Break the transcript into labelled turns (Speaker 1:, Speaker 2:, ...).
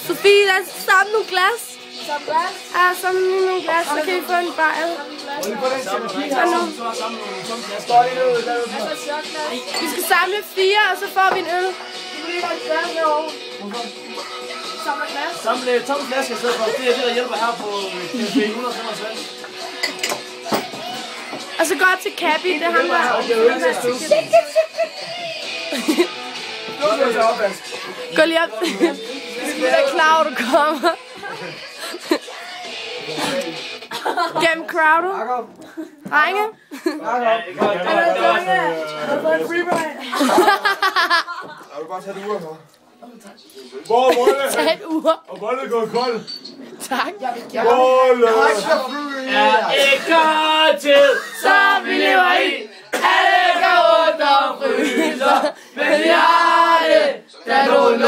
Speaker 1: Sofie, lad os samle nogle glas. Ja, samle nogle glas, så kan vi få en bajer. Vi skal samle 4, og så får vi en øl.
Speaker 2: Samle tomme flasker i stedet for. Det er det, der hjælper her på 155.
Speaker 1: Og så går jeg til Kabi, det er ham der. Gå lige op. Jeg er klar, du kommer. Gennem crowdet. Drenge.
Speaker 3: Jeg vil bare tage det ur her.
Speaker 1: Tag et ur.
Speaker 3: Og bolden går kold.
Speaker 1: Tak.
Speaker 3: Bolle!
Speaker 2: Er ikke til, så vi lever i. Alle går rundt og fryser. Men vi har det, der nogen